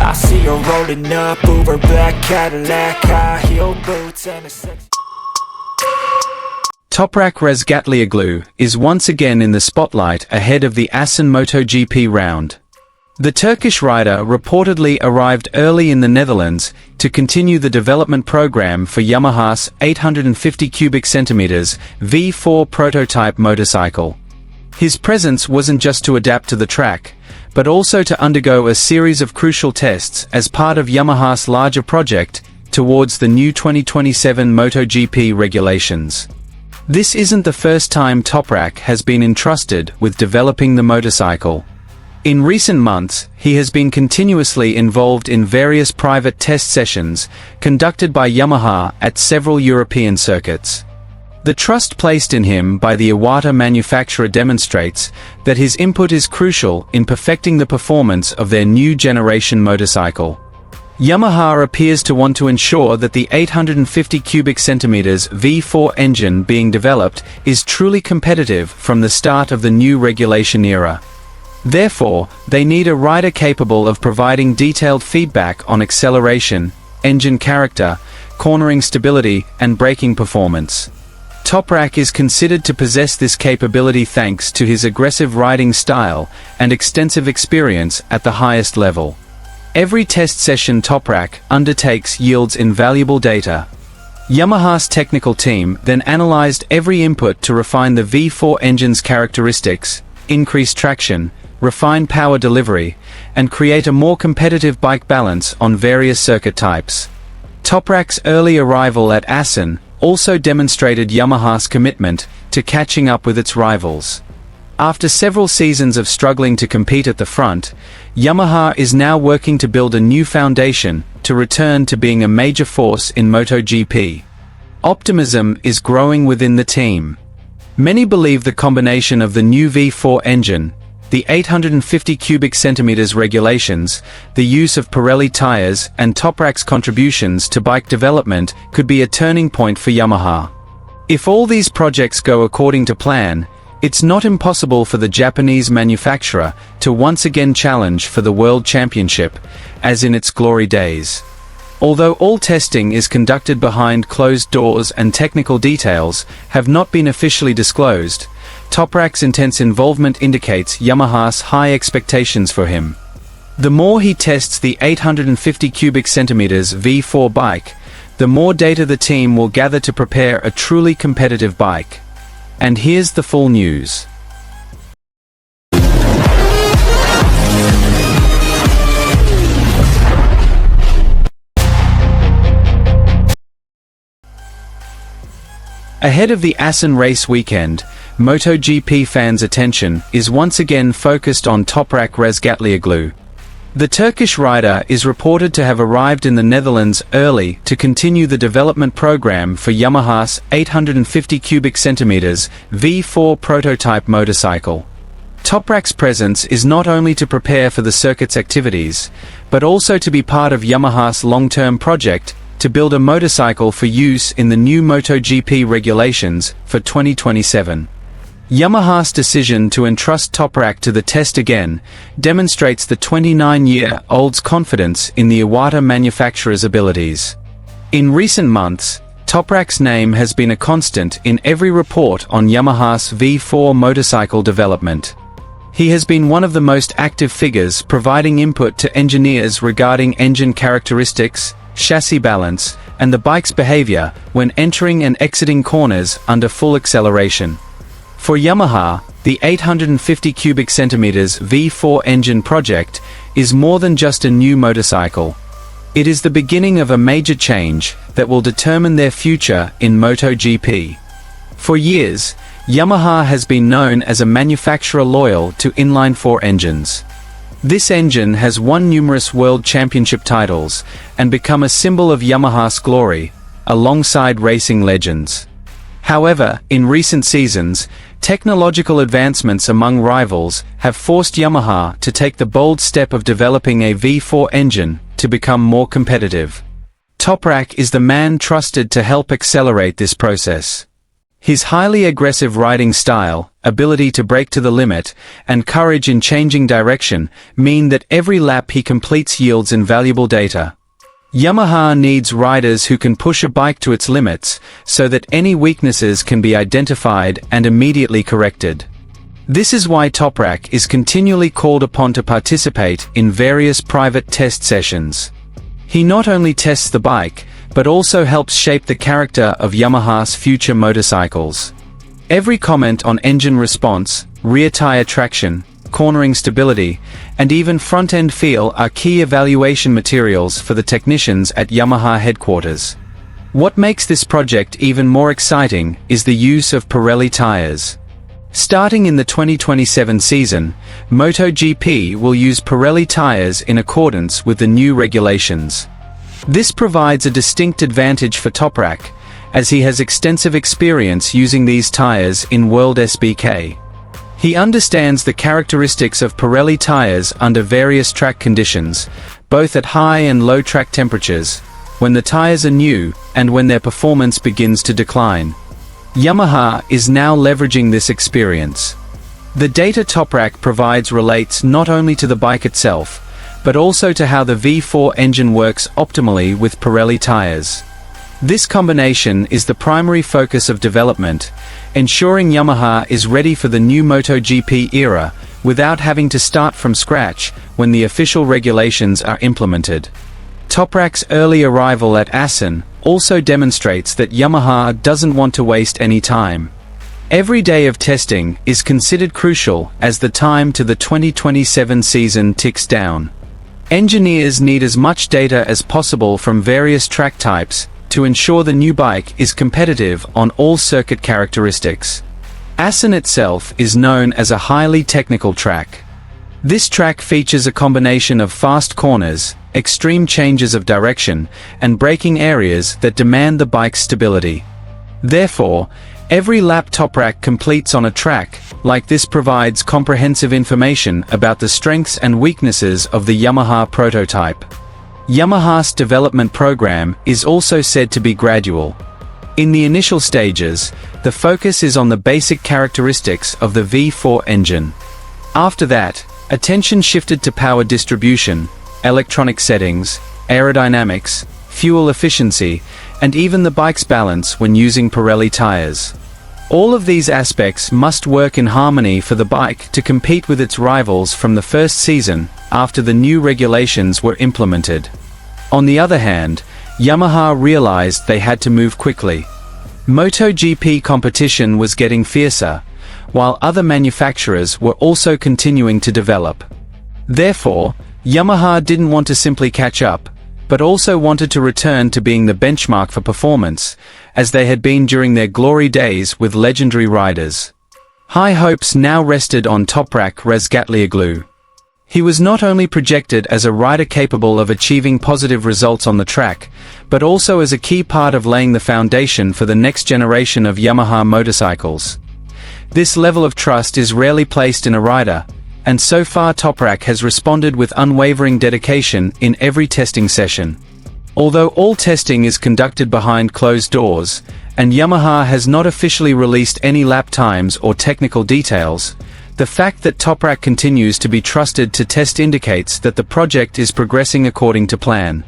I see her rolling up, Uber black Cadillac, high heel boots and a sex. TOPRAK Razgatlioglu is once again in the spotlight ahead of the ASSEN MotoGP round. The Turkish rider reportedly arrived early in the Netherlands to continue the development program for Yamaha's 850 cubic centimeters V4 prototype motorcycle. His presence wasn't just to adapt to the track, but also to undergo a series of crucial tests as part of Yamaha's larger project towards the new 2027 MotoGP regulations. This isn't the first time TOPRAK has been entrusted with developing the motorcycle. In recent months, he has been continuously involved in various private test sessions conducted by Yamaha at several European circuits. The trust placed in him by the Iwata manufacturer demonstrates that his input is crucial in perfecting the performance of their new generation motorcycle. Yamaha appears to want to ensure that the 850 cubic centimeters V4 engine being developed is truly competitive from the start of the new regulation era. Therefore, they need a rider capable of providing detailed feedback on acceleration, engine character, cornering stability, and braking performance. TOPRAK is considered to possess this capability thanks to his aggressive riding style and extensive experience at the highest level. Every test session TOPRAK undertakes yields invaluable data. Yamaha's technical team then analyzed every input to refine the V4 engine's characteristics, increase traction, refine power delivery, and create a more competitive bike balance on various circuit types. TOPRAK's early arrival at ASSEN also demonstrated Yamaha's commitment to catching up with its rivals. After several seasons of struggling to compete at the front, Yamaha is now working to build a new foundation to return to being a major force in MotoGP. Optimism is growing within the team. Many believe the combination of the new V4 engine, the 850 cubic centimeters regulations, the use of Pirelli tires, and TOPRAK's contributions to bike development could be a turning point for Yamaha. If all these projects go according to plan, it's not impossible for the Japanese manufacturer to once again challenge for the World Championship, as in its glory days. Although all testing is conducted behind closed doors and technical details have not been officially disclosed, TOPRAK's intense involvement indicates Yamaha's high expectations for him. The more he tests the 850 cubic centimeters V4 bike, the more data the team will gather to prepare a truly competitive bike. And here's the full news. Ahead of the ASSEN race weekend, MotoGP fans' attention is once again focused on TOPRAK Razgatlioglu. The Turkish rider is reported to have arrived in the Netherlands early to continue the development program for Yamaha's 850 cubic centimeters V4 prototype motorcycle. TOPRAK's presence is not only to prepare for the circuit's activities, but also to be part of Yamaha's long-term project to build a motorcycle for use in the new MotoGP regulations for 2027. Yamaha's decision to entrust TOPRAK to the test again demonstrates the 29-year-old's confidence in the Iwata manufacturer's abilities. In recent months, TOPRAK's name has been a constant in every report on Yamaha's V4 motorcycle development. He has been one of the most active figures providing input to engineers regarding engine characteristics, chassis balance, and the bike's behavior when entering and exiting corners under full acceleration. For Yamaha, the 850 cubic centimeters V4 engine project is more than just a new motorcycle. It is the beginning of a major change that will determine their future in MotoGP. For years, Yamaha has been known as a manufacturer loyal to inline-4 engines. This engine has won numerous World Championship titles and become a symbol of Yamaha's glory, alongside racing legends. However, in recent seasons, technological advancements among rivals have forced Yamaha to take the bold step of developing a V4 engine to become more competitive. TOPRAK is the man trusted to help accelerate this process. His highly aggressive riding style, ability to brake to the limit, and courage in changing direction mean that every lap he completes yields invaluable data. Yamaha needs riders who can push a bike to its limits, so that any weaknesses can be identified and immediately corrected. This is why TOPRAK is continually called upon to participate in various private test sessions. He not only tests the bike, but also helps shape the character of Yamaha's future motorcycles. Every comment on engine response, rear tire traction, cornering stability, and even front-end feel are key evaluation materials for the technicians at Yamaha headquarters. What makes this project even more exciting is the use of Pirelli tires. Starting in the 2027 season, MotoGP will use Pirelli tires in accordance with the new regulations. This provides a distinct advantage for TOPRAK, as he has extensive experience using these tires in World SBK. He understands the characteristics of Pirelli tires under various track conditions, both at high and low track temperatures, when the tires are new, and when their performance begins to decline. Yamaha is now leveraging this experience. The data TOPRAK provides relates not only to the bike itself, but also to how the V4 engine works optimally with Pirelli tires. This combination is the primary focus of development, ensuring Yamaha is ready for the new MotoGP era without having to start from scratch when the official regulations are implemented. TOPRAK's early arrival at ASSEN also demonstrates that Yamaha doesn't want to waste any time. Every day of testing is considered crucial as the time to the 2027 season ticks down. Engineers need as much data as possible from various track types to ensure the new bike is competitive on all circuit characteristics. ASSEN itself is known as a highly technical track. This track features a combination of fast corners, extreme changes of direction, and braking areas that demand the bike's stability. Therefore, every lap TOPRAK completes on a track like this provides comprehensive information about the strengths and weaknesses of the Yamaha prototype. Yamaha's development program is also said to be gradual. In the initial stages, the focus is on the basic characteristics of the V4 engine. After that, attention shifted to power distribution, electronic settings, aerodynamics, fuel efficiency, and even the bike's balance when using Pirelli tires. All of these aspects must work in harmony for the bike to compete with its rivals from the first season after the new regulations were implemented. On the other hand, Yamaha realized they had to move quickly. MotoGP competition was getting fiercer, while other manufacturers were also continuing to develop. Therefore, Yamaha didn't want to simply catch up, but also wanted to return to being the benchmark for performance, as they had been during their glory days with legendary riders. High hopes now rested on TOPRAK Razgatlioglu. He was not only projected as a rider capable of achieving positive results on the track, but also as a key part of laying the foundation for the next generation of Yamaha motorcycles. This level of trust is rarely placed in a rider, and so far TOPRAK has responded with unwavering dedication in every testing session. Although all testing is conducted behind closed doors, and Yamaha has not officially released any lap times or technical details, the fact that TOPRAK continues to be trusted to test indicates that the project is progressing according to plan.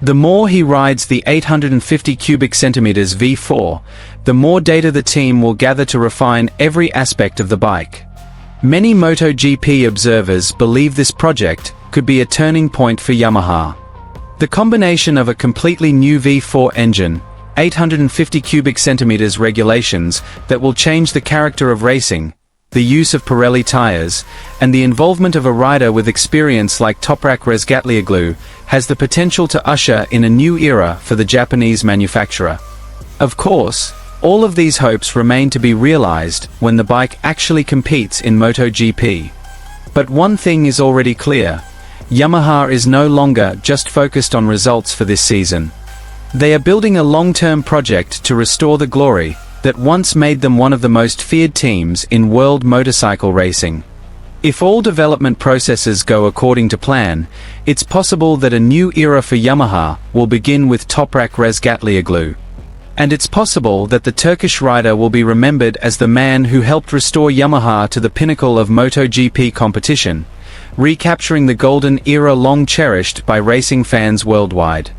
The more he rides the 850 cubic centimeters V4, the more data the team will gather to refine every aspect of the bike. Many MotoGP observers believe this project could be a turning point for Yamaha. The combination of a completely new V4 engine, 850 cubic centimeters regulations that will change the character of racing, the use of Pirelli tires, and the involvement of a rider with experience like TOPRAK Razgatlioglu has the potential to usher in a new era for the Japanese manufacturer. Of course, all of these hopes remain to be realized when the bike actually competes in MotoGP. But one thing is already clear: Yamaha is no longer just focused on results for this season. They are building a long-term project to restore the glory that once made them one of the most feared teams in world motorcycle racing. If all development processes go according to plan, it's possible that a new era for Yamaha will begin with TOPRAK Razgatlioglu. And it's possible that the Turkish rider will be remembered as the man who helped restore Yamaha to the pinnacle of MotoGP competition, recapturing the golden era long cherished by racing fans worldwide.